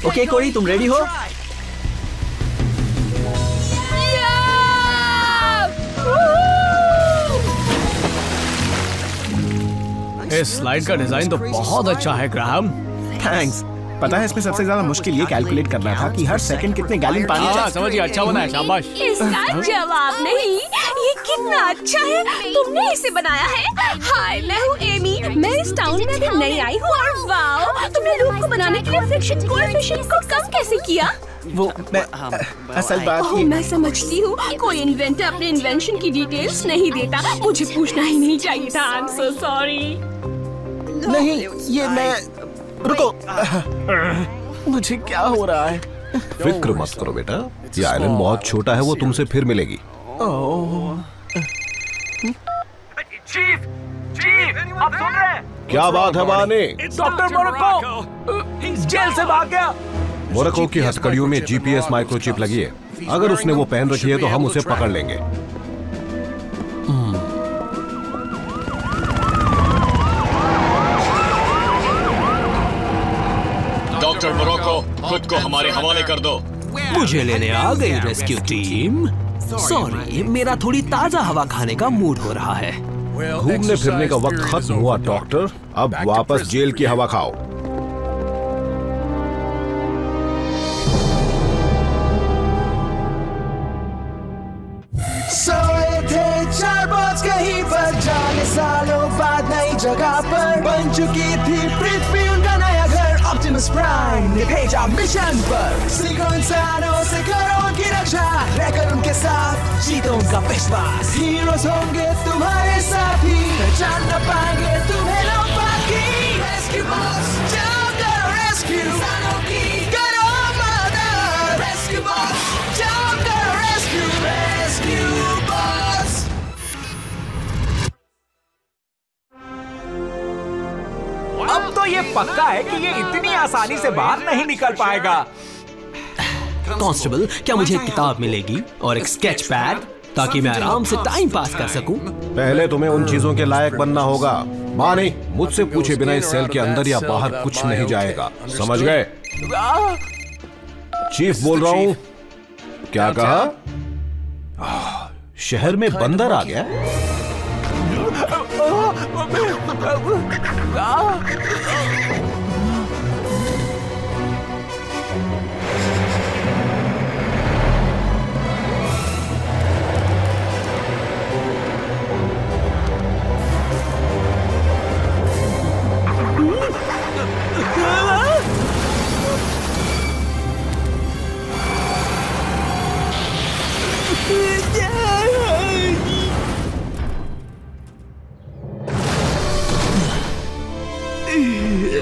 Okay कोरी, तुम ready हो? इस स्लाइड का डिजाइन तो बहुत अच्छा है ग्राहम। थैंक्स। पता है इसमें सबसे ज्यादा मुश्किल ये कैलकुलेट करना था कि हर सेकंड कितने गैलन पानी चाहिए। समझिए, अच्छा बना है, शाबाश। इसका जवाब नहीं, ये कितना अच्छा है, तुमने इसे बनाया है। हाय, मैं हूँ एमी, मैं इस टाउन में अभी नई आई हूँ और वाओ, तुमने रूप को बनाने के लिए फ्रिक्शन कोएफिशिएंट को कम कैसे किया? वो मैं असल बात ये मैं समझती हूँ, कोई इन्वेंटर अपने इन्वेंशन की डिटेल्स नहीं देता। मुझे पूछना ही नहीं चाहिए था। I am so sorry. नहीं, ये मैं रुको, मुझे क्या हो रहा है? फिक्र मत करो बेटा, ये आइलैंड बहुत छोटा है, वो तुमसे फिर मिलेगी। चीफ, आप सुन रहे हैं? क्या बात है बानी? डॉक्टर मोरक्को जेल से भाग गया। मोरक्को की हथकड़ियों में जीपीएस माइक्रोचिप लगी है। अगर उसने वो पहन रखी है तो हम उसे पकड़ लेंगे। डॉक्टर मोरक्को, खुद को हमारे हवाले कर दो। मुझे लेने आ गई रेस्क्यू टीम। सॉरी, मेरा थोड़ी ताजा हवा खाने का मूड हो रहा है। घूमने फिरने का वक्त खत्म हुआ डॉक्टर, अब वापस जेल की हवा खाओ। सोए थे चार बॉस कहीं पर, जाने सालों बाद नई जगह पर बन चुकी थी पृथ्वी उनका नया घर। ऑप्टिमस प्राइम ने भेजा मिशन पर, सीखो इंसानों से करो उनकी रक्षा, रहकर उनके साथ जीतो उनका विश्वास। हीरोज होंगे तुम्हारे साथी, पहचान न पाएंगे तुम्हें लोग बाकी। रेस्क्यू बॉस, जाओ करो रेस्क्यू इंसानों की, करो मदद। रेस्क्यू बॉस, जाओ करो रेस्क्यू, रेस्क्यू बॉस। अब तो ये पक्का है कि ये इतनी आसानी से बाहर नहीं निकल पाएगा। कांस्टेबल, क्या मुझे एक किताब मिलेगी और एक स्केच पैड, ताकि मैं आराम से टाइम पास कर सकूं? पहले तुम्हें उन चीजों के लायक बनना होगा। मानी, मुझसे पूछे बिना इस सेल के अंदर या बाहर कुछ नहीं जाएगा, समझ गए? चीफ बोल रहा हूँ। क्या कहा? शहर में बंदर आ गया?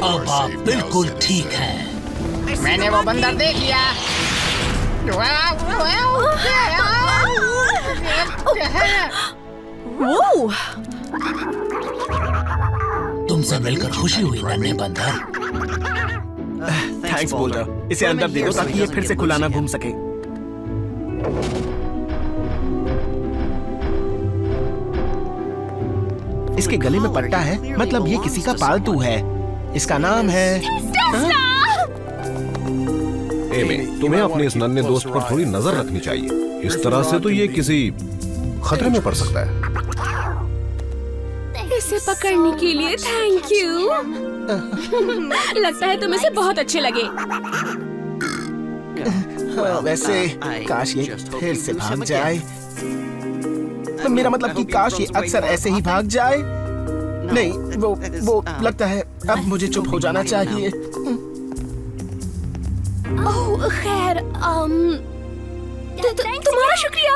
अब आप बिल्कुल ठीक हैं। मैंने वो बंदर देख लिया। तुमसे मिलकर खुशी हुई नन्हे बंदर। थैंक्स बोल्डर, इसे अंदर दे दो ताकि ये फिर से खुला ना घूम सके। इसके गले में पट्टा है, मतलब ये किसी का पालतू है। इसका नाम है एमी, तुम्हें अपने इस नन्हे दोस्त पर थोड़ी नजर रखनी चाहिए। इस तरह से तो ये किसी खतरे में पड़ सकता है। इसे पकड़ने के लिए थैंक यू। लगता है तुम्हें से बहुत अच्छे लगे। वैसे काश ये फिर से भाग जाए। मेरा मतलब कि काश ये अक्सर ऐसे ही भाग जाए। नहीं, वो लगता है अब मुझे चुप हो जाना चाहिए। ओह खैर, तुम्हारा शुक्रिया।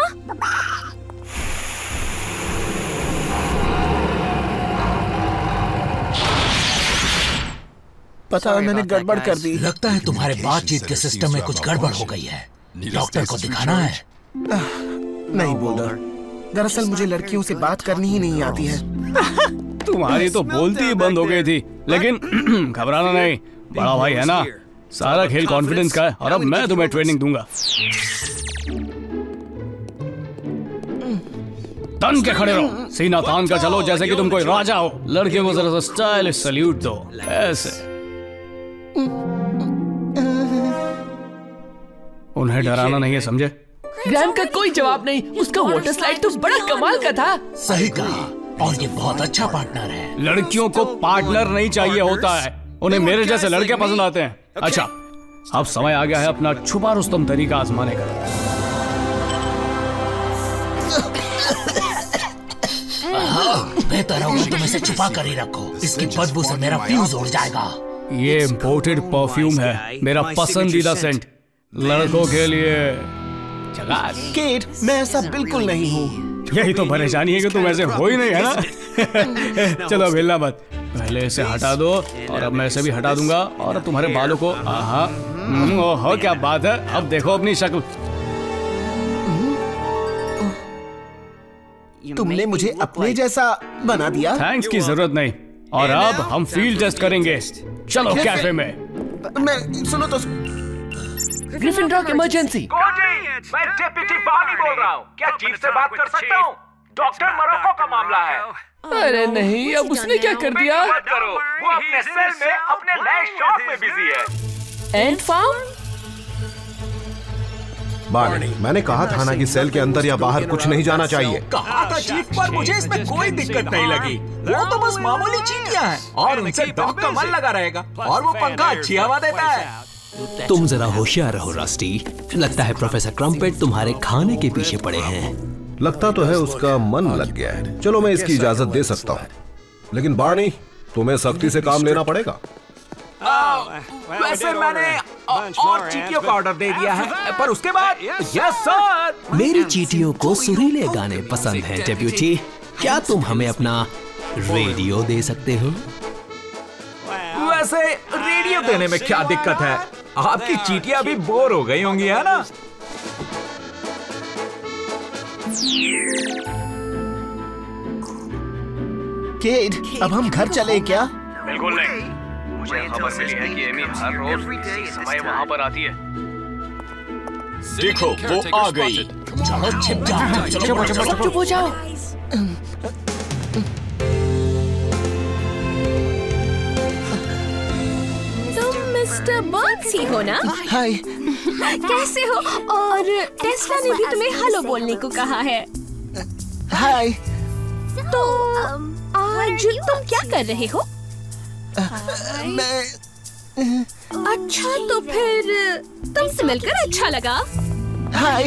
पता है मैंने गड़बड़ कर दी। लगता है तुम्हारे बातचीत के सिस्टम में कुछ गड़बड़ हो गई है। डॉक्टर को दिखाना है। नहीं बोल्डर, दरअसल मुझे लड़कियों से बात करनी ही नहीं आती है। तुम्हारी तो बोलती ही बंद हो गई थी, लेकिन घबराना नहीं, बड़ा भाई है ना। सारा खेल कॉन्फिडेंस का है और अब मैं तुम्हें ट्रेनिंग दूंगा। तन के खड़े रहो, सीना तान का चलो जैसे कि तुम कोई राजा हो। लड़कियों को जरा सा स्टाइलिश सल्यूट दो, ऐसे। उन्हें डराना नहीं है, समझे? ग्रैम का कोई जवाब नहीं। उसका वाटर स्लाइड तो बड़ा कमाल का था। सही कहा, और ये बहुत अच्छा पार्टनर है। लड़कियों को पार्टनर नहीं चाहिए होता है, उन्हें मेरे जैसे लड़के पसंद आते हैं। अच्छा, अब समय आ गया है अपना छुपा रुस्तम तरीका आजमाने का। बेहतर होगा तुम इसे छुपा कर ही रखो, इसकी बदबू से मेरा फ्यूज उड़ जाएगा। ये इम्पोर्टेड परफ्यूम है, मेरा पसंदीदा सेंट, लड़कों के लिए। केट, मैं ऐसा बिल्कुल नहीं हूँ। यही तो परेशानी है कि तुम ऐसे हो ही नहीं, है ना? चलो हिलना मत, पहले इसे हटा दो और अब मैं इसे भी हटा दूंगा और अब तुम्हारे बालों को। ओहो, क्या बात है, अब देखो अपनी शक्ल। तुमने मुझे अपने जैसा बना दिया। थैंक्स की जरूरत नहीं। और अब हम फील्ड टेस्ट करेंगे। चलो कैफे में। मैं सुनो तो। Gryffindor emergency. मैं डेप्यूटी बानी बोल रहा हूँ, क्या चीफ से बात कर सकता हूँ? डॉक्टर मोरोको का मामला है। अरे नहीं, अब उसने क्या कर दिया? मत करो, वो अपने सेल में अपने नए शॉप में बिजी है। And farm? बानी, मैंने कहा था ना कि सेल के अंदर या बाहर कुछ नहीं जाना चाहिए। कहा था चीफ, पर मुझे इसमें कोई दिक्कत नहीं लगी। वो तो बस मामूली चींटियां हैं और उनसे डॉग का मन लगा रहेगा और वो पंखा अच्छी हवा देता है। तुम जरा होशियार रहो रस्टी, लगता है प्रोफेसर क्रम्पेट तुम्हारे खाने के पीछे पड़े हैं। लगता तो है उसका मन लग गया है। चलो मैं इसकी इजाजत दे सकता हूँ, लेकिन बानी तुम्हें सख्ती से काम लेना पड़ेगा। वैसे मैंने और चींटियों का ऑर्डर दे दिया है, पर उसके बाद यस सर। मेरी चींटियों को सुरीले गाने पसंद हैं डेप्यूटी। क्या तुम हमें अपना रेडियो दे सकते हो? वैसे रेडियो देने में क्या दिक्कत है? आपकी चींटियां भी बोर हो गई होंगी, है ना? केट, अब हम घर चले क्या? बिल्कुल नहीं, मुझे खबर मिली है कि एमी हर रोज इसी समय वहाँ पर आती है। देखो वो आ गई। चलो छिप जाओ, चुप हो जाओ। तुम मिस्टर बर्न्स ही हो ना? हाय। कैसे हो? और टेस्ला ने भी तुम्हें हेलो बोलने को कहा है। हाय। तो आज तुम क्या कर रहे हो? मैं। अच्छा, तो फिर तुमसे मिलकर अच्छा लगा। हाय।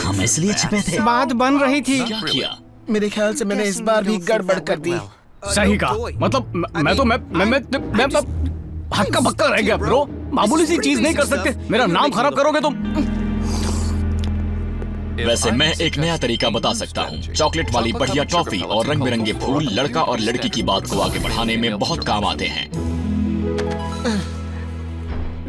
हम इसलिए छिपे थे। बात बन रही थी। क्या किया? मेरे ख्याल से मैंने इस बार भी गड़बड़ कर दी। सही कहा, मतलब मैं हक्का बक्का रह गया ब्रो। मामूली सी चीज नहीं कर सकते, मेरा नाम खराब करोगे तुम। वैसे मैं एक नया तरीका बता सकता हूँ। चॉकलेट वाली बढ़िया टॉफी और रंग बिरंगे फूल लड़का और लड़की की बात को आगे बढ़ाने में बहुत काम आते हैं।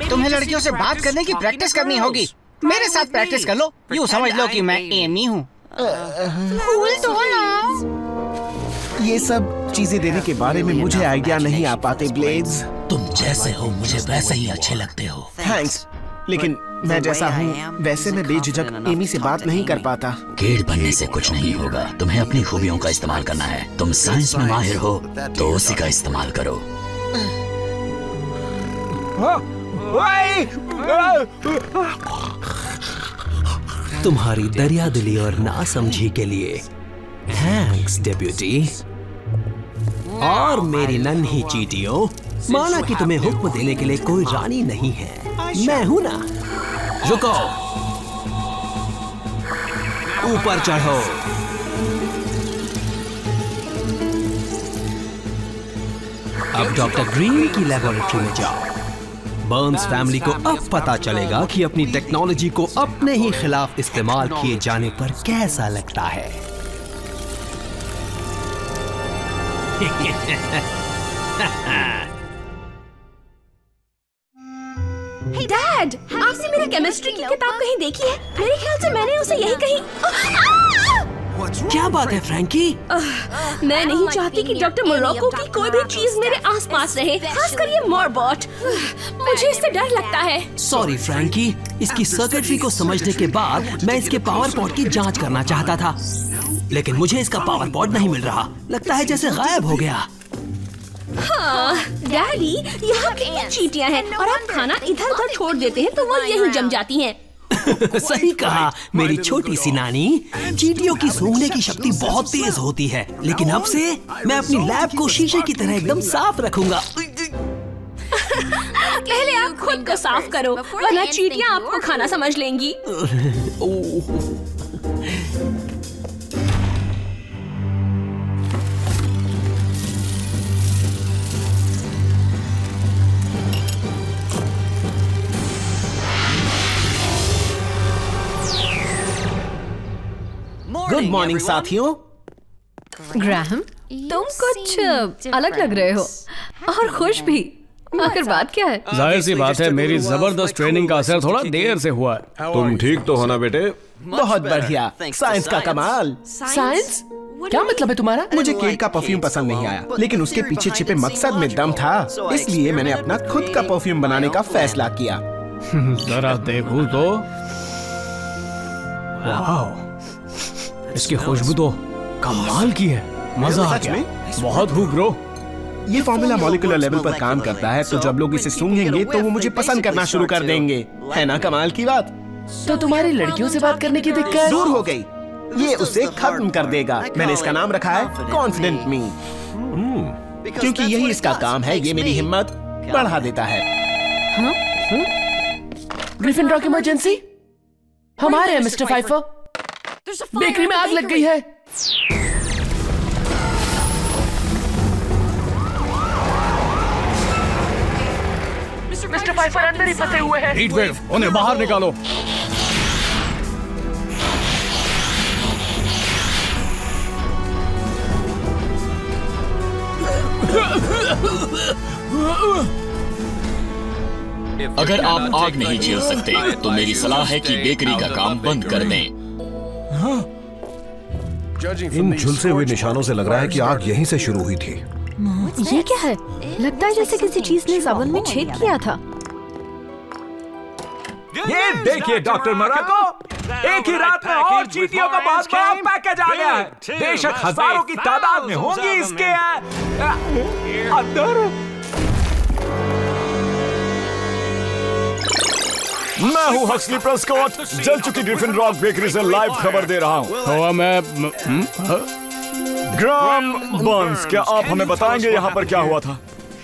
तुम्हें लड़कियों से बात करने की प्रैक्टिस करनी होगी। मेरे साथ प्रैक्टिस कर लो। यूँ समझ लो कि मैं एमी हूँ। फूल तो ये सब चीजें देने के बारे में मुझे आइडिया नहीं आ पाते ब्लेड्स। तुम जैसे हो मुझे वैसे ही अच्छे लगते हो। थैंक्स, लेकिन मैं जैसा हूँ वैसे मैं बेझिझक एमी से बात नहीं कर पाता। गेट बनने से कुछ नहीं होगा, तुम्हें अपनी खूबियों का इस्तेमाल करना है। तुम साइंस में माहिर हो तो उसी का इस्तेमाल करो। तुम्हारी दरिया दिली और नासमझी के लिए थैंक्स डेप्यूटी। और मेरी नन्ही चींटियों, माना कि तुम्हें हुक्म देने के लिए कोई रानी नहीं है, मैं हूं ना। रुको, ऊपर चढ़ो। अब डॉक्टर ग्रीन की लेबोरेटरी में जाओ। बर्न्स फैमिली को अब पता चलेगा कि अपनी टेक्नोलॉजी को अपने ही खिलाफ इस्तेमाल किए जाने पर कैसा लगता है। डैड, आपने मेरी केमिस्ट्री की किताब कहीं देखी है? मेरे ख्याल से मैंने उसे यही कहीं। क्या बात है फ्रैंकी? मैं नहीं चाहती कि डॉक्टर मोरोको की कोई भी चीज मेरे आसपास रहे, खासकर ये मॉरबॉट। मुझे इससे डर लगता है। सॉरी फ्रैंकी, इसकी सर्किटरी को समझने के बाद मैं इसके पावर पॉड की जांच करना चाहता था, लेकिन मुझे इसका पावर पॉड नहीं मिल रहा। लगता है जैसे गायब हो गया। हाँ, डैडी, यहाँ कितनी चींटियाँ हैं और आप खाना इधर उधर छोड़ देते हैं तो वो यहीं जम जाती हैं। सही कहा मेरी छोटी सी नानी। चींटियों की सूंघने की शक्ति बहुत तेज होती है, लेकिन अब से मैं अपनी लैब को शीशे की तरह एकदम साफ रखूंगा। पहले आप खुद को साफ करो, वरना चींटियाँ आपको खाना समझ लेंगी। गुड मॉर्निंग साथियों। ग्रैहम, तुम कुछ अलग लग रहे हो और खुश भी। आखिर बात क्या है? जाहिर सी बात है, मेरी जबरदस्त ट्रेनिंग का असर थोड़ा देर से हुआ है। तुम ठीक तो हो ना बेटे? बहुत बढ़िया, साइंस का कमाल। साइंस? क्या मतलब है तुम्हारा? मुझे केट का परफ्यूम पसंद नहीं आया, लेकिन उसके पीछे छिपे मकसद में दम था, इसलिए मैंने अपना खुद का परफ्यूम बनाने का फैसला किया। जरा देखूं तो, वाह, इसकी खुशबू तो कमाल की है। मजा आ गया। बहुत हूँ ब्रो। ये फॉर्मूला मॉलिक्यूलर लेवल पर काम करता है, तो जब लोग इसे सूंघेंगे तो वो मुझे पसंद करना शुरू कर देंगे। है ना कमाल की बात? तो तुम्हारी लड़कियों से बात करने की दिक्कत दूर हो गई। ये उसे खत्म कर देगा। मैंने इसका नाम रखा है कॉन्फिडेंट मी, क्योंकि यही इसका काम है। ये मेरी हिम्मत बढ़ा देता है। ग्रिफिंडॉर की इमरजेंसी। हमारे हैं मिस्टर फाइफर। बेकरी में आग लग गई है। मिस्टर फाइफर अंदर ही फंसे हुए हैं। हीटवेव, उन्हें बाहर निकालो। अगर आप आग नहीं झेल सकते तो मेरी सलाह है कि बेकरी का काम बंद कर दें। इन झुलसे हुए निशानों से लग रहा है कि आग यहीं से शुरू हुई थी। ये क्या है? लगता है जैसे किसी चीज ने सावन में छेद किया था। ये देखिए डॉक्टर मोराको, एक ही रात में और चींटियों का बहुत बड़ा पैकेज आ गया है। बेशक हजारों की तादाद में होंगी इसके अंदर। मैं हूँ हक्सली प्रेस्कॉट, जल चुकी ग्रिफिंडॉर बेकरी से लाइव खबर दे रहा हूँ। मैं ग्राम बर्न्स, क्या आप हमें बताएंगे यहाँ पर क्या हुआ था?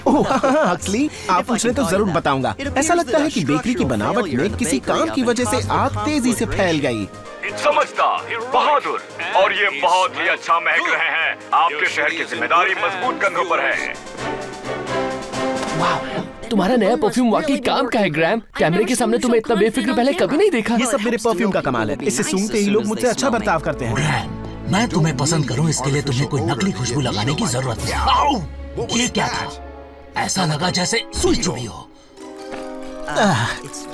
हक्सली, आप पूछने तो जरूर बताऊंगा। ऐसा लगता है कि बेकरी की बनावट में किसी काम की वजह से आग तेजी से फैल गई। समझदार, बहादुर और ये बहुत ही अच्छा महक रहे हैं। आपके शहर की जिम्मेदारी मजबूत कंधों पर है। तुम्हारा नया परफ्यूम वाकई काम का है ग्रैम। कैमरे के सामने तुम्हें इतना बेफिक्र पहले कभी नहीं देखा। ये सब मेरे परफ्यूम का कमाल है। इसे सूंघते ही लोग मुझसे अच्छा बर्ताव करते हैं। मैं तुम्हें पसंद करूं, इसके लिए तुम्हें कोई नकली खुशबू लगाने की जरूरत नहीं। ये क्या था? ऐसा लगा जैसे सुई चुभी हो।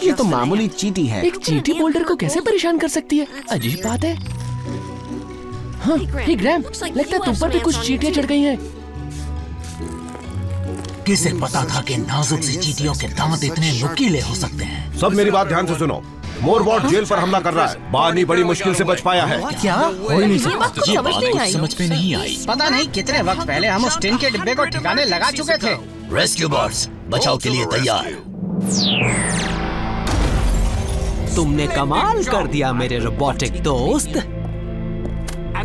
ये तो मामूली चींटी है। एक चींटी बोल्डर को कैसे परेशान कर सकती है? अजीब बात है। हाँ, हे ग्रैम, लगता है तुम पर भी कुछ चींटियां चढ़ गई हैं। किसे पता था कि नाजुक सी चींटियों के दांत इतने नुकीले हो सकते हैं? सब मेरी बात ध्यान से सुनो। मोरवॉट जेल पर हमला कर रहा है। बानी बड़ी मुश्किल से बच पाया है। क्या? हो ही नहीं सकता। ये बात कुछ समझ में नहीं आई। पता नहीं कितने वक्त पहले हम उस टिन के डिब्बे को ठिकाने लगा चुके थे। रेस्क्यू बॉट्स बचाव के लिए तैयार। तुमने कमाल कर दिया मेरे रोबोटिक दोस्त।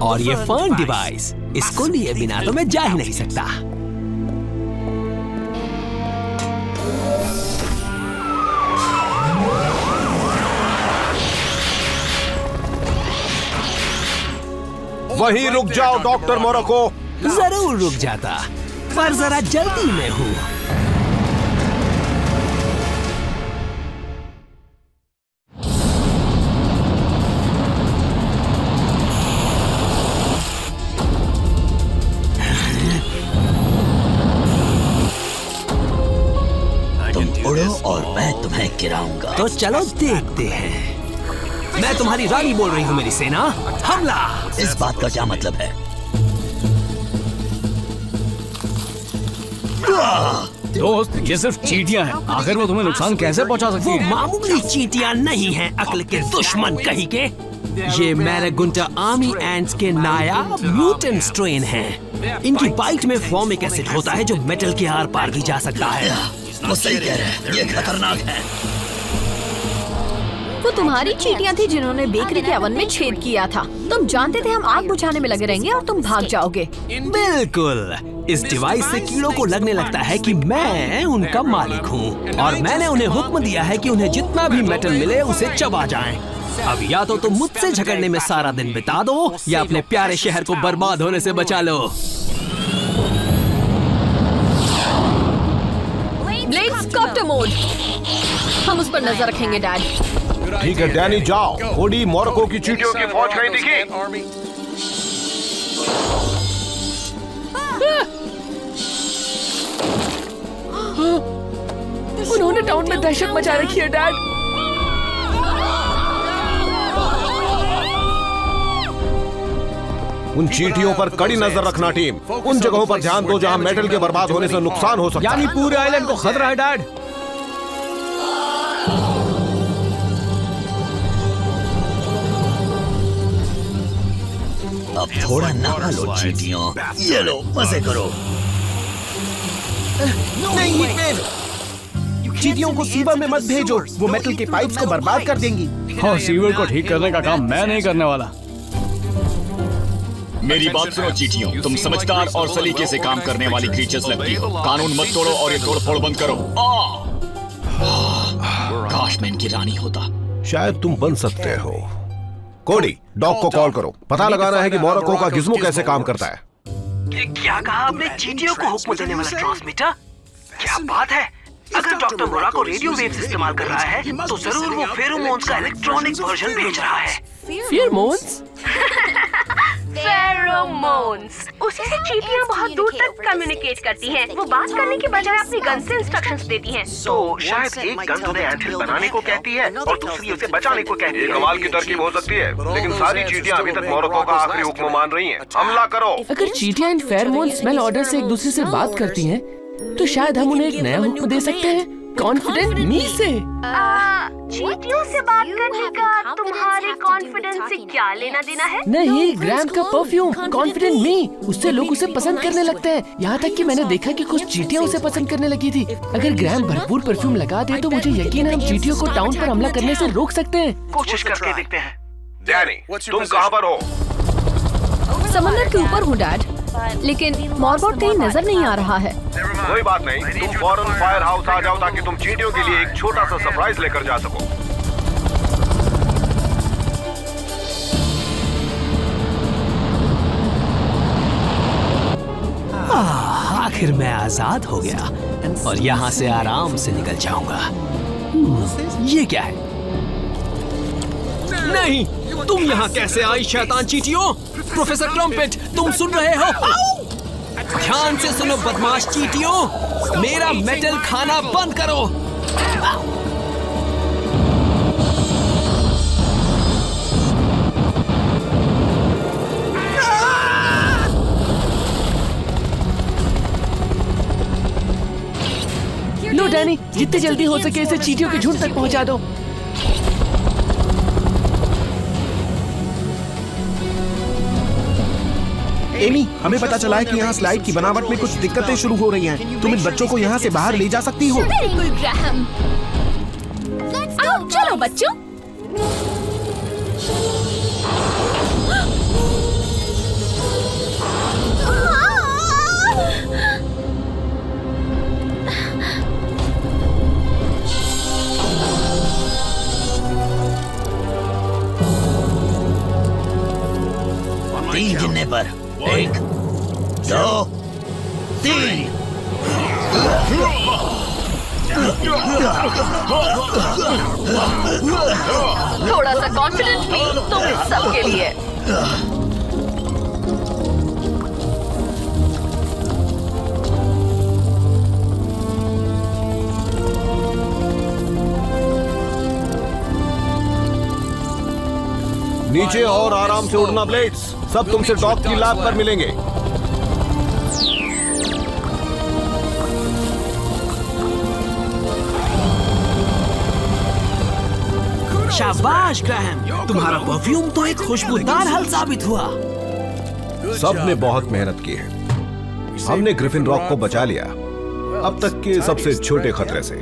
और ये फन डिवाइस, इसको लिए बिना तो मैं जा ही नहीं सकता। वहीं रुक जाओ डॉक्टर मोराको। जरूर रुक जाता, पर जरा जल्दी में हूँ। तुम उड़ो और मैं तुम्हें गिराऊंगा। तो चलो देखते हैं। मैं तुम्हारी रानी बोल रही हूँ मेरी सेना। हमला! इस बात का क्या मतलब है? दोस्त, ये सिर्फ चींटियां हैं। आखिर वो तुम्हें नुकसान कैसे पहुंचा सकती हैं? वो मामूली चींटियां नहीं हैं, अक्ल के दुश्मन कहीं के। ये मैरागुंटा आर्मी एंट्स के नायाब म्यूटेंट स्ट्रेन हैं। इनकी बाइट में फॉर्मिक एसिड होता है जो मेटल के आर पार भी जा सकता है। वो सही कह रहे हैं, ये खतरनाक है। वो तुम्हारी चींटियां थी जिन्होंने बेकरी के ओवन में छेद किया था। तुम जानते थे हम आग बुझाने में लगे रहेंगे और तुम भाग जाओगे। बिल्कुल। इस डिवाइस से कीड़ों को लगने लगता है कि मैं उनका मालिक हूँ और मैंने उन्हें हुक्म दिया है कि उन्हें जितना भी मेटल मिले उसे चबा जाएं। अब या तो तुम मुझसे झगड़ने में सारा दिन बिता दो या अपने प्यारे शहर को बर्बाद होने से बचा लो। Blades copter mode. हम उस पर नजर रखेंगे डैड। ठीक है डैनी, जाओ। कोडी मोरक्को की चींटियों की फौज कहीं दिखी? उन्होंने टाउन में दहशत मचा रखी है डैड। उन चींटियों पर कड़ी नजर रखना टीम। उन जगहों पर ध्यान दो जहां मेटल के बर्बाद होने से नुकसान हो सकता है। यानी पूरे आइलैंड को खतरा है डैड। अब थोड़ा नहा लो चींटियों। ये लो, मजे करो। नहीं चींटियों को सीवर में मत भेजो, वो मेटल के पाइप्स को बर्बाद कर देंगी। हाँ, सीवर को ठीक करने का काम मैं नहीं करने वाला। मेरी बात सुनो चींटियों, तुम समझदार और सलीके से काम करने वाली क्रीचर्स लगती हो। कानून मत तोड़ो और ये तोड़-फोड़ बंद करो। काश मैं इनकी रानी होता। शायद तुम बन सकते हो। कोडी, डॉग को कॉल करो। पता लगाना है कि मोरक्को का गिज़्मो कैसे काम करता है। क्या कहा आपने? चींटियों को हुक्म देने वाला ट्रांसमीटर? क्या बात है? अगर डॉक्टर मोराको रेडियो वेव्स इस्तेमाल कर रहा है तो जरूर वो फेरोमोन्स का इलेक्ट्रॉनिक वर्जन भेज रहा है। फेरोमोन्स? फेरोमोन्स। उसी से चींटियां बहुत दूर तक कम्युनिकेट करती हैं। वो बात करने के बजाय अपनी गन से इंस्ट्रक्शंस देती हैं। तो शायद एक गन उन्हें एंथिल बनाने को कहती है और दूसरी उसे बचाने को कहती है। कमाल की तरकीब हो सकती है, लेकिन सारी चींटियां अभी तक मोरक्को का आखिरी हुक्म मान रही हैं। हमला करो। अगर चींटियां इन फेरोमोन स्मेल ऑर्डर से एक दूसरे से बात करती हैं, तो शायद हम उन्हें एक नया हुक्म दे सकते हैं। कॉन्फिडेंट मी से। चींटियों से बात करने का तुम्हारे कॉन्फिडेंस से क्या लेना देना है? नहीं, ग्रैम का परफ्यूम कॉन्फिडेंट मी, उससे लोग उसे पसंद करने लगते हैं। यहाँ तक कि मैंने देखा कि कुछ चींटियां उसे पसंद करने लगी थी। अगर ग्रैम भरपूर परफ्यूम लगा दे तो मुझे यकीन है हम चींटियों को टाउन पर हमला करने से रोक सकते हैं। कोशिश करके देखते हैं। डैनी, तुम कहाँ पर हो? समंदर के ऊपर हूँ डैड, लेकिन मॉर्बॉट कहीं नजर नहीं आ रहा है। कोई बात नहीं, तुम फौरन फायर हाउस आ जाओ ताकि तुम चींटियों के लिए एक छोटा सा सरप्राइज लेकर जा सको। आखिर मैं आजाद हो गया और यहाँ से आराम से निकल जाऊंगा। ये क्या है? नहीं, तुम यहाँ कैसे आई शैतान चींटियों? प्रोफेसर ट्रम्पेट, तुम सुन रहे हो? ध्यान से सुनो बदमाश चींटियों, मेरा मेटल खाना बंद करो। लो डैनी, जितनी जल्दी हो सके इसे चींटियों के झुंड तक पहुंचा दो। एमी, हमें पता चला है कि यहाँ स्लाइड की बनावट में कुछ दिक्कतें शुरू हो रही हैं। तुम इन बच्चों को यहाँ से बाहर ले जा सकती हो। बिल्कुल ग्राहम। आओ चलो बच्चों। तीन गिनने पर 1, 2, 3। थोड़ा सा कॉन्फिडेंस भी तुम इस सब के लिए। नीचे और आराम से उड़ना ब्लेड्स, सब तुमसे डॉग की लैब पर मिलेंगे। शाबाश ग्राहम, तुम्हारा परफ्यूम तो एक खुशबूदार हल साबित हुआ। सब ने बहुत मेहनत की है। हमने ग्रिफिन रॉक को बचा लिया, अब तक के सबसे छोटे खतरे से।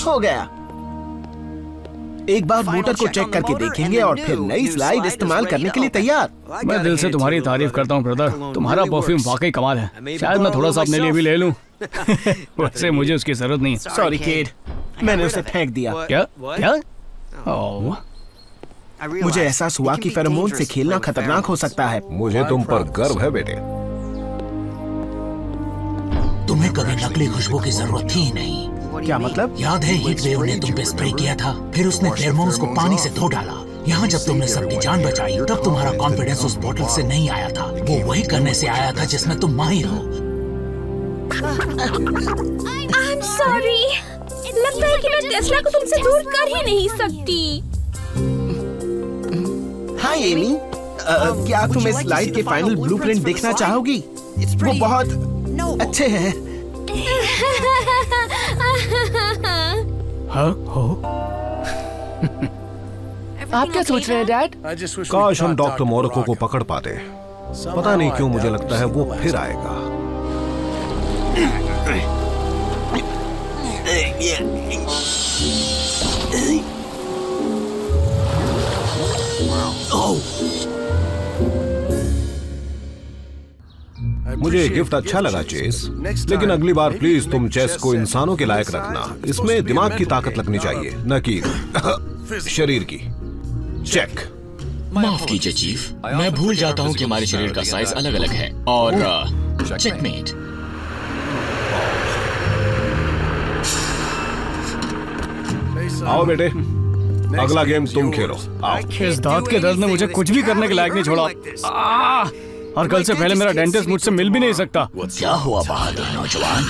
हो गया। एक बार मोटर को चेक करके देखेंगे और फिर नई स्लाइड इस्तेमाल करने के लिए तैयार। मैं दिल से तुम्हारी तारीफ करता हूँ ब्रदर, तुम्हारा परफ्यूम वाकई कमाल है। शायद मैं थोड़ा सा अपने लिए भी ले लूं। वैसे मुझे उसकी जरूरत नहीं है। सॉरी किड, मैंने उसे फेंक दिया। क्या क्या? ओह, मुझे एहसास हुआ कि फेरोमोन से खेलना खतरनाक हो सकता है। मुझे तुम पर गर्व है बेटे। तुम्हें कभी नकली खुशबू की जरूरत थी ही नहीं। क्या मतलब? याद है हीट वेव ने तुम पे स्प्रे किया था, फिर उसने फेरोमोन्स को पानी से धो डाला। यहाँ जब तुमने सबकी जान बचाई तब तुम्हारा कॉन्फिडेंस उस बोतल से नहीं आया था, वो वही करने से आया था जिसमें तुम माहिर हो। I'm sorry। लगता है कि मैं टेस्ला को तुमसे दूर कर ही नहीं सकती। हाय एमी, क्या तुम इस स्लाइड के फाइनल ब्लूप्रिंट देखना चाहोगी? वो बहुत अच्छे हैं। हाँ हो। आप क्या सोच रहे हैं डैड? काश हम डॉक्टर मोरको को पकड़ पाते। पता नहीं क्यों मुझे लगता है वो फिर आएगा। मुझे गिफ्ट अच्छा लगा चेस, लेकिन अगली बार प्लीज तुम चेस को इंसानों के लायक रखना। इसमें दिमाग की ताकत लगनी चाहिए, न कि शरीर की। चेक। माफ कीजिए चीफ, मैं भूल जाता हूँ कि हमारे शरीर का साइज अलग अलग है। और चेकमेट। आओ बेटे, अगला गेम तुम खेलो। आओ। इस दांत के दर्द ने मुझे कुछ भी करने के लायक नहीं छोड़ा। और कल से पहले मेरा डेंटिस्ट मुझसे मिल भी नहीं सकता। क्या हुआ बहादुर नौजवान?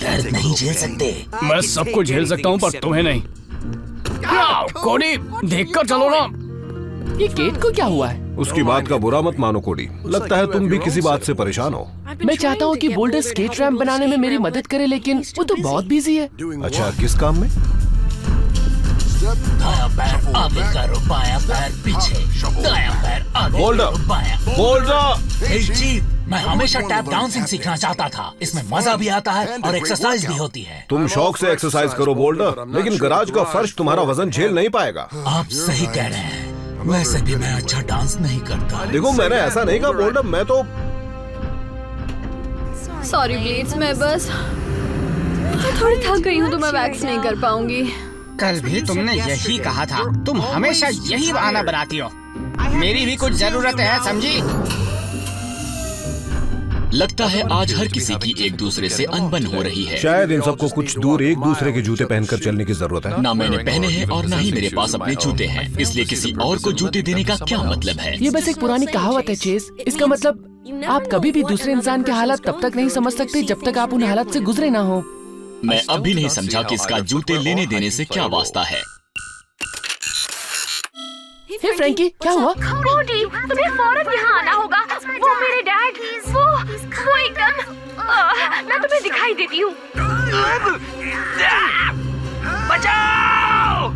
दर्द नहीं झेल सकते? मैं सबको झेल सकता हूँ पर तुम्हें नहीं। कोडी, देखकर चलो ना। ये केट को क्या हुआ है? उसकी बात का बुरा मत मानो कोडी, लगता है तुम भी किसी बात से परेशान हो। मैं चाहता हूँ कि बोल्डर स्केट रैंप बनाने में मेरी मदद करे, लेकिन वो तो बहुत बिजी है। अच्छा, किस काम में? दायां पैर आगे करो, बायां पैर पीछे, दायां पैर आगे करो, बायां। बोल्डर। चीफ, मैं हमेशा टैप डांसिंग सीखना चाहता था। इसमें मजा भी आता है और एक्सरसाइज भी होती है। तुम शौक से एक्सरसाइज करो बोल्डर, लेकिन गराज का फर्श तुम्हारा वजन झेल नहीं पाएगा। आप सही कह रहे हैं, वैसे भी मैं अच्छा डांस नहीं करता। देखो, मैंने ऐसा नहीं कहा बोल्डर, मैं तो। सॉरी ब्लेड्स, मैं बस थोड़ी थक गई हूँ तो मैं वैक्स नहीं कर पाऊंगी। कल भी तुमने यही कहा था, तुम हमेशा यही बहाना बनाती हो। मेरी भी कुछ जरूरत है, समझी? लगता है आज हर किसी की एक दूसरे से अनबन हो रही है। शायद इन सबको कुछ दूर एक दूसरे के जूते पहनकर चलने की जरूरत है। ना मैंने पहने हैं और ना ही मेरे पास अपने जूते हैं, इसलिए किसी और को जूते देने का क्या मतलब है? ये बस एक पुरानी कहावत है चेस। इसका मतलब आप कभी भी दूसरे इंसान के हालात तब तक नहीं समझ सकते जब तक आप उन हालात से गुजरे ना हो। मैं अब भी नहीं समझा कि इसका जूते लेने देने से क्या वास्ता है। हे फ्रैंकी, क्या हुआ? कोडी, तुम्हें फौरन यहाँ आना होगा। वो मेरे डैड, वो एकदम। मैं तुम्हें दिखाई देती हूँ। बचाओ!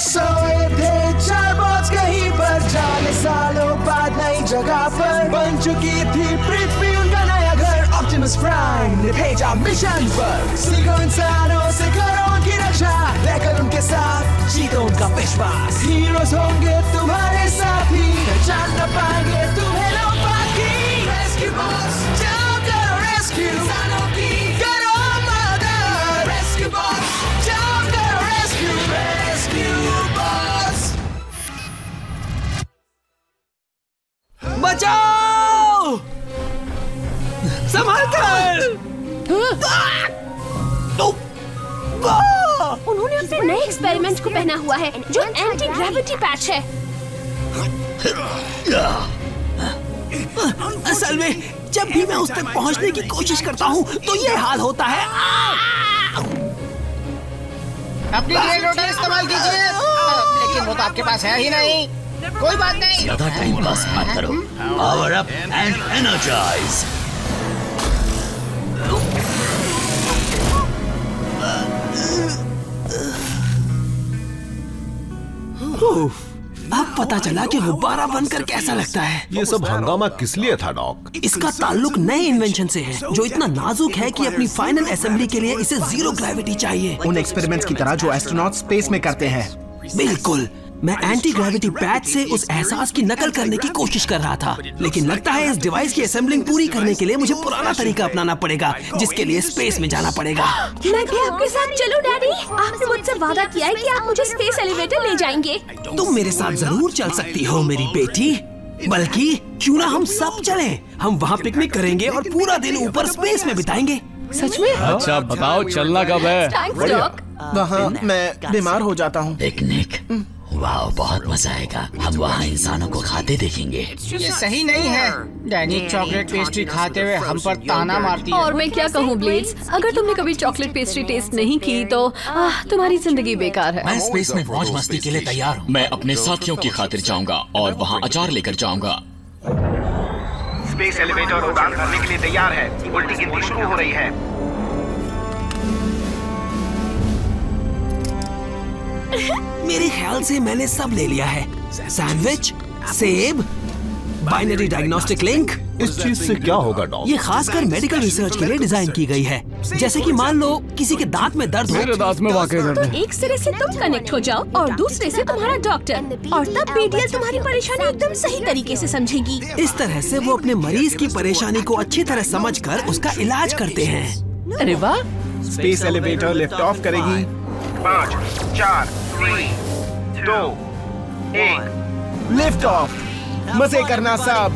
सोए थे चार बॉस कहीं पर, जाने सालों बाद नई जगह पर बन चुकी थी पृथ्वी उनका नया घर। ऑप्टिमस प्राइम ने भेजा मिशन पर, सीखो इंसानों से करो उनकी रक्षा, रहकर उनके साथ जीतो उनका विश्वास। हीरोज होंगे तुम्हारे साथी, पहचान न पाएंगे तुम्हें लोग बाकी। रेस्क्यू बॉस, जाओ करो रेस्क्यू इंसानों की, करो मदद। रेस्क्यू बॉस, जाओ करो रेस्क्यू, रेस्क्यू बॉस। बचाओ! संभाल कर! उन्होंने अपने नए एक्सपेरिमेंट को पहना हुआ है जो एंटी ग्रेविटी पैच है। असल में जब भी मैं उस तक पहुंचने की कोशिश करता हूं तो ये हाल होता है। अपनी ग्रेड रोटर इस्तेमाल कीजिए। लेकिन वो तो आपके पास है ही नहीं। कोई बात नहीं, ज्यादा टाइम पास मत करो। Power up and energise. अब पता चला कि गुब्बारा बनकर कैसा लगता है। ये सब हंगामा किस लिए था डॉक? इसका ताल्लुक नए इन्वेंशन से है जो इतना नाजुक है कि अपनी फाइनल असेंबली के लिए इसे जीरो ग्रेविटी चाहिए। उन एक्सपेरिमेंट्स की तरह जो एस्ट्रोनॉट स्पेस में करते हैं। बिल्कुल, मैं एंटी ग्रेविटी पैच से उस एहसास की नकल करने की कोशिश कर रहा था, लेकिन लगता है इस डिवाइस की असेंबलिंग पूरी करने के लिए मुझे पुराना तरीका अपनाना पड़ेगा, जिसके लिए स्पेस में जाना पड़ेगा। मैं भी आपके साथ चलूं डैडी? आपने मुझसे वादा किया है कि आप मुझे स्पेस एलिवेटर ले जाएंगे। तुम मेरे साथ जरूर चल सकती हो मेरी बेटी, बल्कि क्यों ना हम सब चलें। हम वहाँ पिकनिक करेंगे और पूरा दिन ऊपर स्पेस में बिताएंगे। सच में? अच्छा बताओ चलना कब है? वहाँ मैं बीमार हो जाता हूँ। पिकनिक? वाह, बहुत मजा आएगा। हम वहाँ इंसानों को खाते देखेंगे। ये सही नहीं है। डैनी चॉकलेट पेस्ट्री खाते हुए हम पर ताना मारती है। और मैं क्या कहूँ ब्लेड्स, अगर तुमने कभी चॉकलेट पेस्ट्री टेस्ट नहीं की तो तुम्हारी जिंदगी बेकार है। मैं स्पेस में मौज मस्ती के लिए तैयार हूँ। मैं अपने साथियों की खातिर जाऊंगा और वहाँ अचार लेकर जाऊंगा। स्पेस एलिवेटर उड़ान भरने के लिए तैयार है। उल्टी गिनती शुरू हो रही है। मेरे ख्याल से मैंने सब ले लिया है। सैंडविच, सेब, बाइनरी डायग्नोस्टिक लिंक। इस चीज से क्या होगा डॉक? ये खासकर मेडिकल रिसर्च के लिए डिजाइन की गई है। जैसे कि मान लो किसी के दांत में दर्द हो। मेरे दांत में वाकई दर्द है। एक सिरे से तुम कनेक्ट हो जाओ और दूसरे से तुम्हारा डॉक्टर, और तब पीडीएल तुम्हारी परेशानी एकदम सही तरीके से समझेगी। इस तरह से वो अपने मरीज की परेशानी को अच्छी तरह समझकर उसका इलाज करते हैं। अरे वाह! स्पेस एलिवेटर लिफ्ट ऑफ करेगी। 5, 4, 3, 2, 1 लिफ्ट ऑफ। मजे करना सब।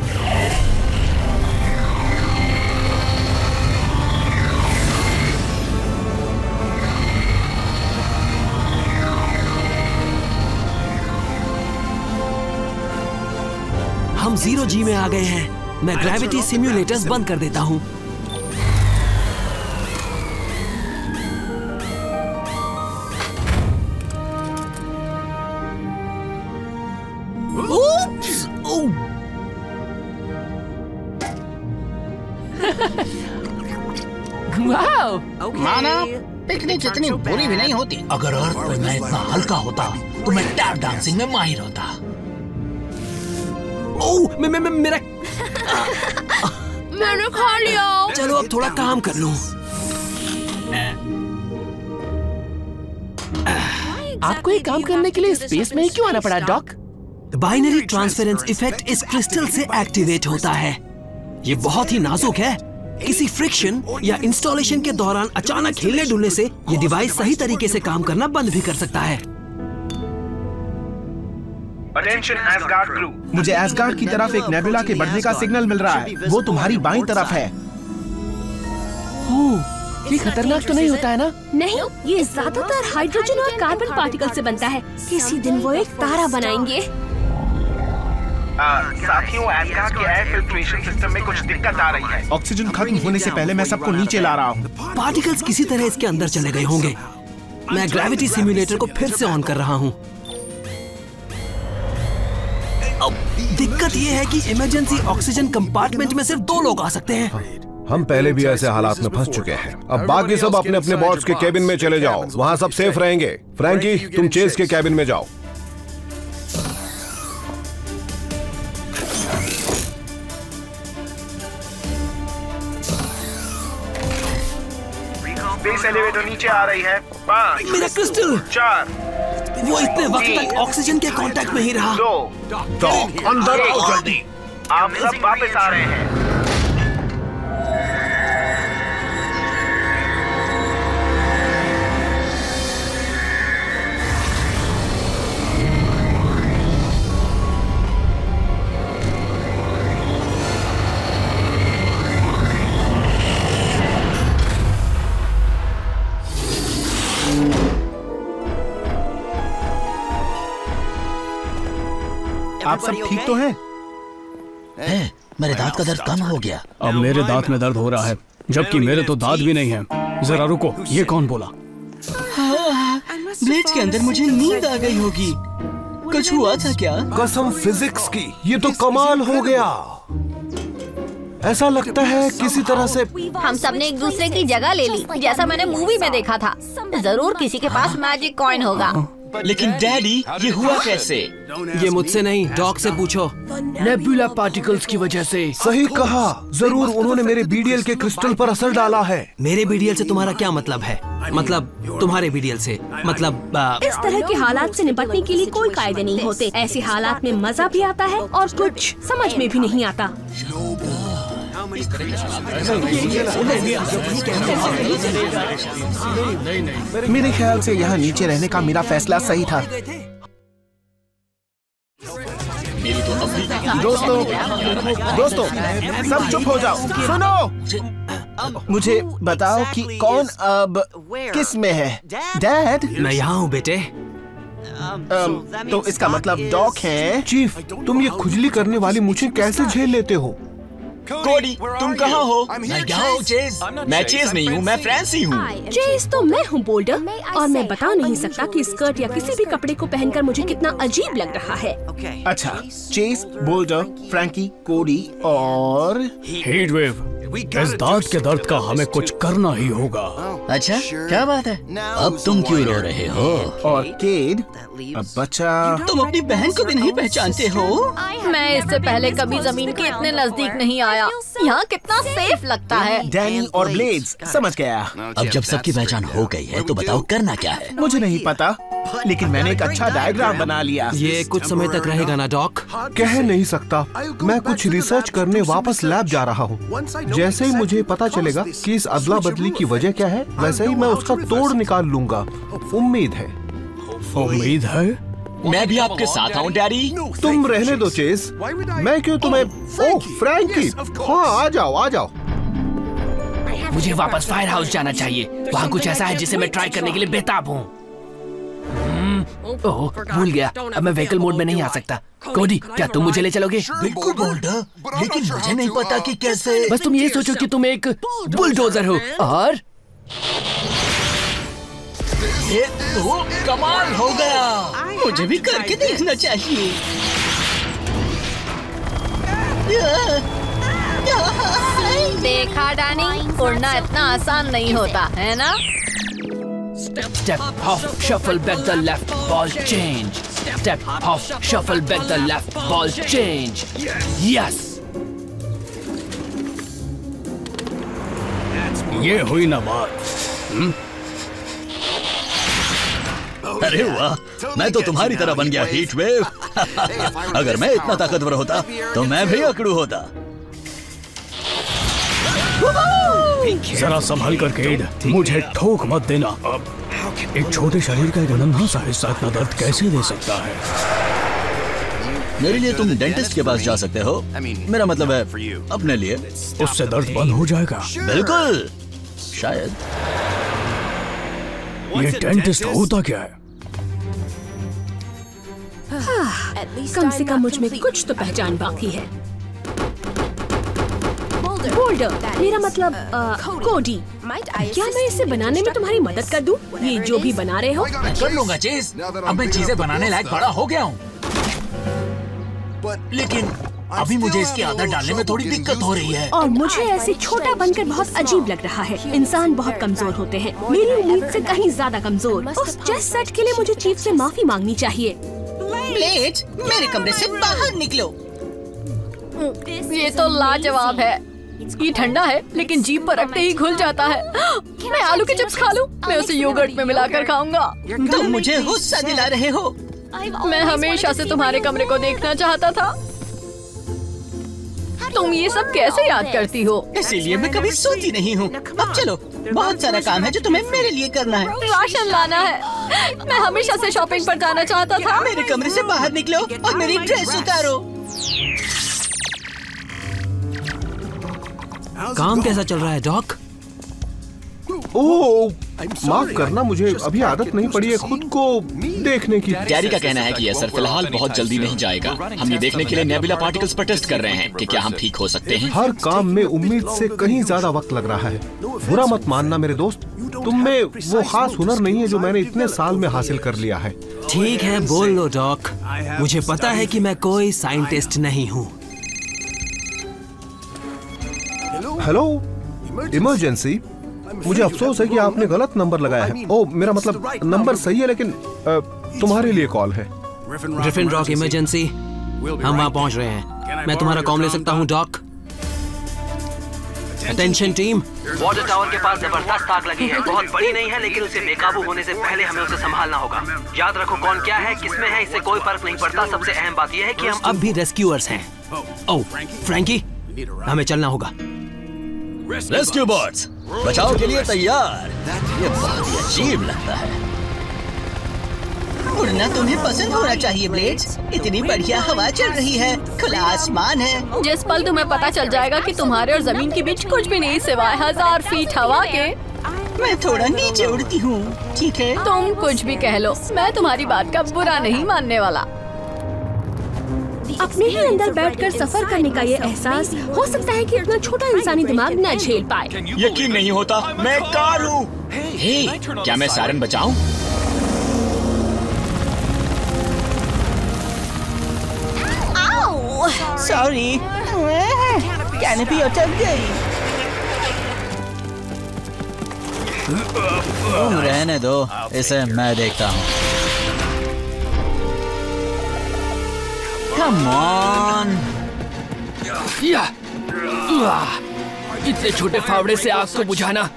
हम 0G में आ गए हैं। मैं ग्रेविटी सिम्युलेटर्स बंद कर देता हूँ। माना पिकनिक इतनी बुरी भी नहीं होती। अगर अर्थ पे मैं इतना हल्का होता तो मैं टैप डांसिंग में माहिर होता। ओह, मेरा मैंने खा लिया। चलो अब थोड़ा काम कर लूं। आपको ये काम करने के लिए स्पेस में ही क्यों आना पड़ा डॉक? बाइनरी ट्रांसफरेंस इफेक्ट इस क्रिस्टल से एक्टिवेट होता है। ये बहुत ही नाजुक है। किसी फ्रिक्शन या इंस्टॉलेशन के दौरान अचानक हिलने डुलने से ये डिवाइस सही तरीके से काम करना बंद भी कर सकता है। Attention ash gourd crew. मुझे एसगार्ड की तरफ एक नेबुला के बढ़ने का सिग्नल मिल रहा है। वो तुम्हारी बाईं तरफ है। ये खतरनाक तो नहीं होता है ना? नहीं, ये ज्यादातर हाइड्रोजन और कार्बन पार्टिकल से बनता है। किसी दिन वो एक तारा बनाएंगे। साथियों, एसगार्ड के एयर फिल्ट्रेशन सिस्टम में कुछ दिक्कत आ रही है। ऑक्सीजन खत्म होने से पहले मैं सबको नीचे ला रहा हूँ। पार्टिकल्स किसी तरह इसके अंदर चले गए होंगे। मैं ग्रेविटी सिम्युलेटर को फिर से ऑन कर रहा हूँ। अब दिक्कत ये है कि इमरजेंसी ऑक्सीजन कंपार्टमेंट में सिर्फ 2 लोग आ सकते हैं। हम पहले भी ऐसे हालात में फंस चुके हैं। अब बाकी सब अपने अपने बॉट्स के केबिन में चले जाओ। वहाँ सब सेफ रहेंगे। फ्रैंकी, तुम चेस के केबिन में जाओ। स्पेस एलिवेटर नीचे आ रही है। 5, मेरा क्रिस्टल 4, वो इतने वक्त तक ऑक्सीजन के कांटेक्ट में ही रहा। 2, अंदर आओ जल्दी। आप सब वापस आ रहे हैं। आप सब ठीक तो हैं? मेरे दांत का दर्द कम हो गया। अब मेरे दांत में दर्द हो रहा है, जबकि मेरे तो दांत भी नहीं है। जरा रुको, ये कौन बोला? ब्लेड्स के अंदर मुझे नींद आ गई होगी। कुछ हुआ था क्या? कसम फिजिक्स की, ये तो कमाल हो गया। ऐसा लगता है किसी तरह से हम सब ने एक दूसरे की जगह ले ली, जैसा मैंने मूवी में देखा था। जरूर किसी के पास मैजिक कॉइन होगा। लेकिन डैडी, ये हुआ कैसे? ये मुझसे नहीं, डॉक से पूछो। नेबुला पार्टिकल्स की वजह से। सही कहा, जरूर उन्होंने मेरे बीडीएल के क्रिस्टल पर असर डाला है। मेरे बीडीएल से तुम्हारा क्या मतलब है? मतलब तुम्हारे बीडीएल से, मतलब इस तरह के हालात से निपटने के लिए कोई कायदे नहीं होते। ऐसे हालात में मजा भी आता है और कुछ समझ में भी नहीं आता। मेरे ख्याल से यहाँ नीचे रहने का मेरा फैसला सही था। दोस्तों, सब चुप हो जाओ। सुनो, मुझे बताओ कि कौन अब किस में है? डैड? मैं यहाँ हूँ बेटे। तो इसका मतलब डॉक है। चीफ, तुम ये खुजली करने वाली मुझे कैसे झेल लेते हो? कोडी, तुम कहाँ हो? मैं यहाँ हूँ चेज। मैं चेज नहीं हूँ, मैं फ्रांसी हूँ। चेज तो मैं हूँ बोल्डर, और मैं बता नहीं सकता कि स्कर्ट या किसी भी कपड़े को पहनकर मुझे कितना अजीब लग रहा है। अच्छा, चेज, बोल्डर, फ्रैंकी, कोडी और हीटवेव। इस दांत के दर्द का हमें कुछ करना ही होगा। अच्छा, क्या बात है? अब तुम क्यों रो रहे हो? और केड, अब बचा। तुम अपनी बहन को भी नहीं पहचानते हो? मैं इससे पहले कभी जमीन के इतने नजदीक नहीं आया। यहाँ कितना सेफ लगता है। डैनी और ब्लेड्स, समझ गया। अब जब सबकी पहचान हो गई है तो बताओ करना क्या है? मुझे नहीं पता, लेकिन मैंने एक अच्छा डायग्राम बना लिया। ये कुछ समय तक रहेगा ना डॉक? कह नहीं सकता। मैं कुछ रिसर्च करने वापस लैब जा रहा हूँ। जैसे ही मुझे पता चलेगा कि इस अदला बदली की वजह क्या है, वैसे ही मैं उसका तोड़ निकाल लूंगा। उम्मीद है। उम्मीद है? मैं भी आपके साथ आऊँ डैडी। तुम रहने दो चेज, मैं क्यों तुम्हें? ओह फ्रैंकी, हाँ आ जाओ आ जाओ। मुझे वापस फायर हाउस जाना चाहिए। वहाँ कुछ ऐसा है जिसे मैं ट्राई करने के लिए बेताब हूँ। ओह, भूल गया। अब मैं व्हीकल मोड में नहीं आ सकता। कोडी, क्या तुम मुझे ले चलोगे? बिल्कुल बोल्डर, लेकिन मुझे नहीं पता कि कैसे। बस तुम ये सोचो कि तुम एक बुलडोजर हो और ये तो कमाल हो गया। मुझे भी करके देखना चाहिए। देखा डैनी, उड़ना इतना आसान नहीं होता है ना? Step off, shuffle back the left, ball change. Step off, shuffle back the left, ball change. Yes. ये हुई ना बात। अरे वाह, मैं तो तुम्हारी तरह बन गया हीट वेव। अगर मैं इतना ताकतवर होता तो मैं भी अकड़ू होता। जरा संभल कर केड, मुझे ठोक मत देना। अब एक छोटे शरीर का एक नन्हा सा हिस्सा इतना दर्द कैसे दे सकता है? मेरे लिए तुम डेंटिस्ट के पास जा सकते हो। मेरा मतलब है अपने लिए। उससे दर्द बंद हो जाएगा। बिल्कुल, शायद। ये डेंटिस्ट होता क्या है? कम से कम मुझ में कुछ तो पहचान बाकी है। बोल्डर, मेरा मतलब कोडी, क्या मैं इसे बनाने में तुम्हारी मदद कर दूं? ये जो भी बना रहे हो। मैं कर लूंगा चेज। अब मैं चीजें बनाने लायक बड़ा हो गया हूँ। लेकिन अभी मुझे इसकी आदत डालने में थोड़ी दिक्कत हो रही है। और मुझे ऐसे छोटा बनकर बहुत अजीब लग रहा है। इंसान बहुत कमजोर होते हैं, मेरी उम्मीद से कहीं ज्यादा कमजोर। उस चेस्ट सेट के लिए मुझे चीफ से माफी मांगनी चाहिए। ब्लेड्स, मेरे कमरे से बाहर निकलो। ये तो लाजवाब है। ये ठंडा है लेकिन जीभ पर रखते ही घुल जाता है। मैं आलू के चिप्स खा लूं? मैं उसे योगर्ट में मिलाकर खाऊंगा। तुम मुझे गुस्सा दिला रहे हो। मैं हमेशा से तुम्हारे कमरे को देखना चाहता था। तुम ये सब कैसे याद करती हो? इसीलिए मैं कभी सोती नहीं हूँ। अब चलो, बहुत सारा काम है जो तुम्हें मेरे लिए करना है। राशन लाना है। मैं हमेशा से शॉपिंग पर जाना चाहता था। मेरे कमरे से बाहर निकलो और मेरी ड्रेस उतारो। काम कैसा चल रहा है डॉक? ओह, माफ करना, मुझे अभी आदत नहीं पड़ी है खुद को देखने की। डैडी का कहना है कि असर फिलहाल बहुत जल्दी नहीं जाएगा। हम ये देखने के लिए नेबुला पार्टिकल्स पर टेस्ट कर रहे हैं कि क्या हम ठीक हो सकते हैं। हर काम में उम्मीद से कहीं ज्यादा वक्त लग रहा है। बुरा मत मानना मेरे दोस्त, तुम में वो खास हुनर नहीं है जो मैंने इतने साल में हासिल कर लिया है। ठीक है, बोल लो डॉक। मुझे पता है कि मैं कोई साइंटिस्ट नहीं हूँ। Hello, emergency. मुझे अफसोस है कि आपने गलत नंबर लगाया है। ओह, मेरा मतलब नंबर सही है लेकिन तुम्हारे लिए कॉल है। ग्रिफिन रॉक इमरजेंसी, हम वहाँ पहुँच रहे हैं। मैं तुम्हारा कॉम ले सकता हूँ डॉक? Attention team. वाटर टावर के पास जबरदस्त आग लगी है। बहुत बड़ी नहीं है, लेकिन उसे बेकाबू होने से पहले हमें उसे संभालना होगा। याद रखो कौन क्या है, किसमें है, इससे कोई फर्क नहीं पड़ता। सबसे अहम बात यह है कि हम अब भी रेस्क्यूअर्स हैं। ओह फ्रैंकी, हमें चलना होगा। रेस्क्यू बॉट्स बचाव के लिए तैयार। ये बहुत ही अजीब लगता है। उड़ना तुम्हें पसंद होना चाहिए ब्लेड्स। इतनी बढ़िया हवा चल रही है, खुला आसमान है। जिस पल तुम्हें पता चल जाएगा कि तुम्हारे और जमीन के बीच कुछ भी नहीं सिवाय 1000 फीट हवा के। मैं थोड़ा नीचे उड़ती हूँ, ठीक है? तुम कुछ भी कह लो, मैं तुम्हारी बात का बुरा नहीं मानने वाला। अपने ही अंदर बैठकर सफर करने का ये एहसास हो सकता है कि इतना छोटा इंसानी दिमाग न झेल पाए। यकीन नहीं होता, मैं एक कार हूँ। क्या मैं सायरन बचाऊं? सॉरी, कैनोपी अटक गई। तुम रहने दो, इसे मैं देखता हूँ। Come on! इतने छोटे फावड़े से आग को बुझाना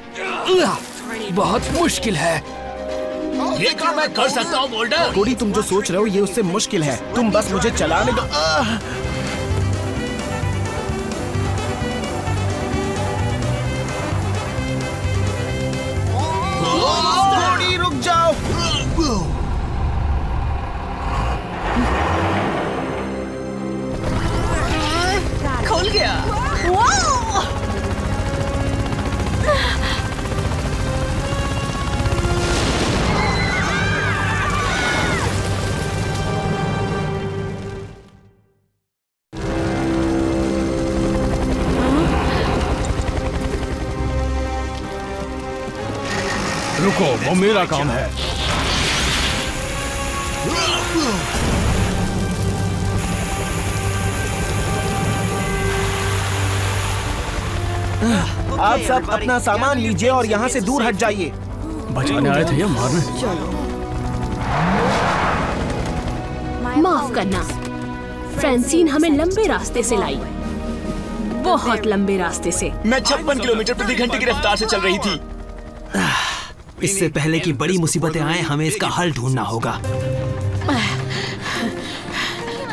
बहुत मुश्किल है। ये काम मैं कर सकता हूँ बोल्डर। कोडी, तुम जो सोच रहे हो ये उससे मुश्किल है। तुम बस मुझे चलाने दो। कोडी रुक जाओ। खुल गया। रुको, वो मेरा काम है। आप सब अपना सामान लीजिए और यहाँ से दूर हट जाइए। बचाने आए थे या मारने? माफ करना, फ्रांसीन हमें लंबे रास्ते से लाई, बहुत लंबे रास्ते से। मैं 56 किलोमीटर प्रति घंटे की रफ्तार से चल रही थी। इससे पहले कि बड़ी मुसीबतें आए, हमें इसका हल ढूंढना होगा।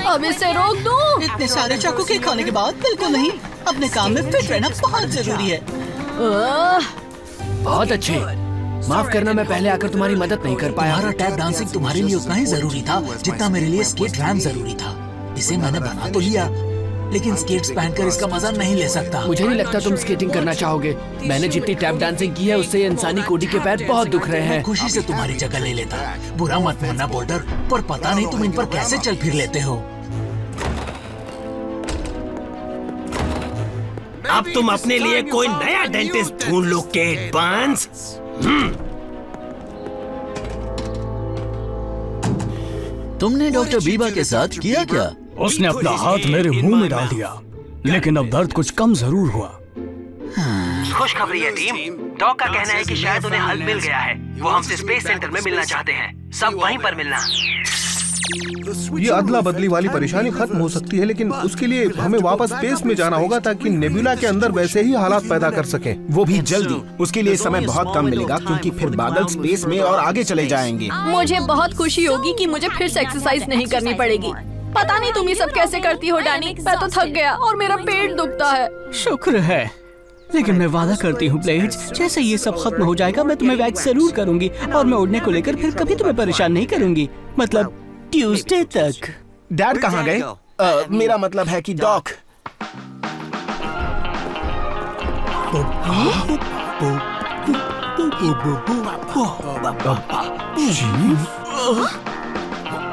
अब इसे रोक दो। इतने सारे चाकू के खाने के बाद बिल्कुल नहीं। अपने काम में फिट रहना बहुत जरूरी है। बहुत अच्छे। माफ करना, मैं पहले आकर तुम्हारी मदद नहीं कर पाया। तुम्हारा टैप डांसिंग तुम्हारे लिए उतना ही जरूरी था जितना मेरे लिए स्केट रैम जरूरी था। इसे मैंने बना तो लिया, लेकिन स्केट्स पहनकर इसका मजा नहीं ले सकता। मुझे नहीं लगता तुम स्केटिंग करना चाहोगे। मैंने जितनी टैप डांसिंग की है उससे इंसानी कोडी के पैर बहुत दुख रहे हैं। खुशी से तुम्हारी जगह ले लेता। बुरा मत मानना बोल्डर, पर पता नहीं तुम इन पर कैसे चल फिर लेते हो। अब तुम अपने लिए कोई नया डेंटिस्ट ढूंढ लो केट बार्न्स। तुमने डॉक्टर बीबा के साथ किया क्या? उसने अपना हाथ मेरे मुंह में डाल दिया, लेकिन अब दर्द कुछ कम जरूर हुआ। खुशखबरी है टीम, डॉक का कहना है कि शायद उन्हें हल मिल गया है। वो हमसे स्पेस सेंटर में मिलना चाहते हैं। सब वहीं पर मिलना। ये अदला बदली वाली परेशानी खत्म हो सकती है, लेकिन उसके लिए हमें वापस स्पेस में जाना होगा ताकि नेबुला के अंदर वैसे ही हालात पैदा कर सकें। वो भी जल्दी। उसके लिए समय बहुत कम मिलेगा क्योंकि फिर बादल स्पेस में और आगे चले जाएंगे। मुझे बहुत खुशी होगी कि मुझे फिर से एक्सरसाइज नहीं करनी पड़ेगी। पता नहीं तुम ये सब कैसे करती हो डैनी। मैं तो थक गया और मेरा पेट दुखता है। शुक्र है, लेकिन मैं वादा करती हूँ ब्लेड्स, जैसे ये सब खत्म हो जाएगा मैं तुम्हें वैक्स जरूर करूंगी और मैं उड़ने को लेकर फिर कभी तुम्हें परेशान नहीं करूंगी। मतलब ट्यूसडे तक। डैड कहाँ गए? मेरा मतलब है कि डॉक।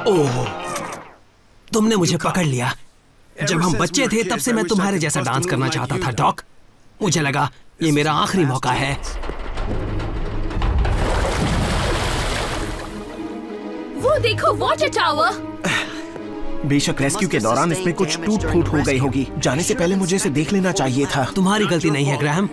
ओह, तुमने मुझे पकड़ लिया। जब हम बच्चे थे तब से मैं तुम्हारे जैसा डांस करना चाहता था डॉक। मुझे लगा ये मेरा आखिरी मौका है। वो देखो वाटर टावर। बेशक रेस्क्यू के दौरान इसमें कुछ टूट फूट हो गई होगी। जाने से पहले मुझे इसे देख लेना चाहिए था। तुम्हारी गलती नहीं है ग्रैहम।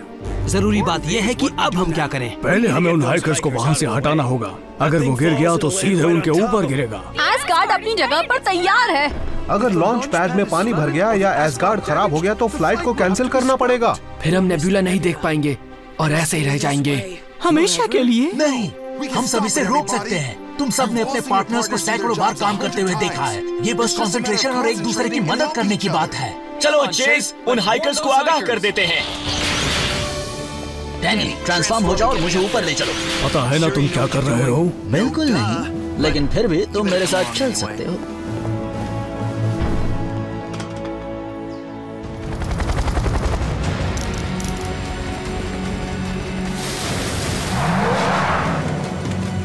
जरूरी बात यह है कि अब हम क्या करें। पहले हमें उन हाइकर्स को वहाँ से हटाना होगा। अगर वो गिर गया तो सीधे उनके ऊपर गिरेगा। एस्गार्ड अपनी जगह पर तैयार है। अगर लॉन्च पैड में पानी भर गया या एस्गार्ड खराब हो गया तो फ्लाइट को कैंसिल करना पड़ेगा। फिर हम नेबुला नहीं देख पाएंगे और ऐसे ही रह जाएंगे हमेशा के लिए। नहीं, हम सब इसे रोक सकते हैं। तुम सब ने अपने पार्टनर्स को सैकड़ों बार काम करते हुए देखा है। ये बस कंसंट्रेशन और एक दूसरे की मदद करने की बात है। चलो चेस, उन हाइकर्स को आगाह कर देते हैं। डैनी, ट्रांसफॉर्म हो जाओ और मुझे ऊपर ले चलो। पता है ना तुम क्या कर रहे हो? बिल्कुल नहीं, लेकिन फिर भी तुम मेरे साथ चल सकते हो।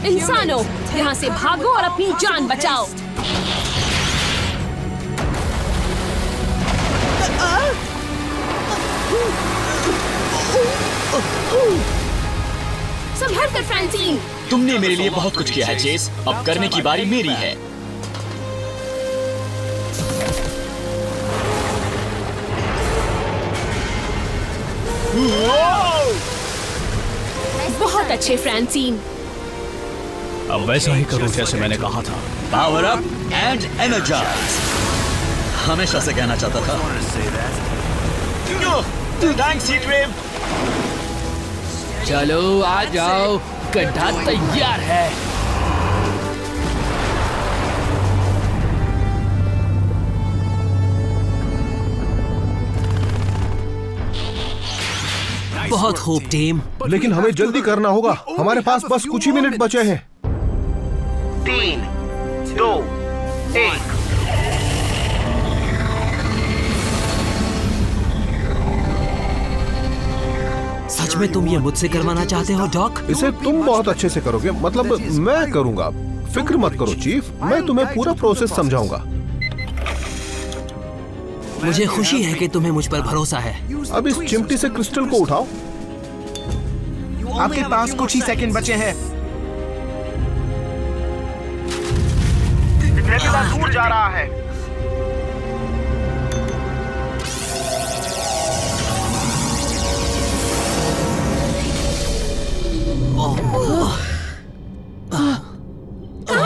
इंसानों, यहाँ से भागो और अपनी जान बचाओ। संभल कर फ्रांसीन। तुमने मेरे लिए बहुत कुछ किया है चेस, अब करने की बारी मेरी है। बहुत अच्छे फ्रांसीन। अब वैसा ही करो जैसे मैंने कहा था। Power up and energise. हमेशा से कहना चाहता था। Thanks heatwave. चलो आ जाओ, गड्ढा तैयार है। बहुत खूब टीम। लेकिन हमें जल्दी करना होगा, हमारे पास बस कुछ ही मिनट बचे हैं। 3, 2, 1। सच में तुम ये मुझसे करवाना चाहते हो डॉक? इसे तुम बहुत अच्छे से करोगे, मतलब मैं करूंगा। फिक्र मत करो चीफ, मैं तुम्हें पूरा प्रोसेस समझाऊंगा। मुझे खुशी है कि तुम्हें मुझ पर भरोसा है। अब इस चिमटी से क्रिस्टल को उठाओ। आपके पास कुछ ही सेकंड बचे हैं। नेबुला दूर जा रहा है।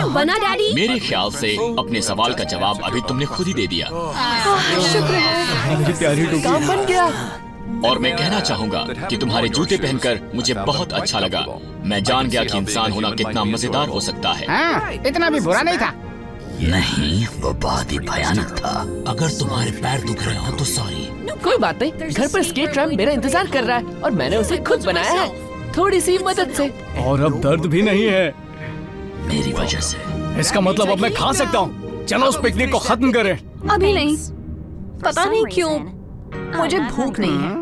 बना डैडी। मेरे ख्याल से अपने सवाल का जवाब अभी तुमने खुद ही दे दिया। शुक्र है। काम बन गया। और मैं कहना चाहूंगा कि तुम्हारे जूते पहनकर मुझे बहुत अच्छा लगा। मैं जान गया कि इंसान होना कितना मजेदार हो सकता है। हाँ, इतना भी बुरा नहीं था। नहीं, वो बहुत ही भयानक था। अगर तुम्हारे पैर दुख रहे हो तो सॉरी। कोई बात नहीं, घर पर स्केट रैंप मेरा इंतजार कर रहा है और मैंने उसे खुद बनाया है, थोड़ी सी मदद से। और अब दर्द भी नहीं है मेरी वजह से। इसका मतलब अब मैं खा सकता हूँ। चलो उस पिकनिक को खत्म करें। अभी नहीं, पता नहीं क्यों मुझे भूख नहीं है।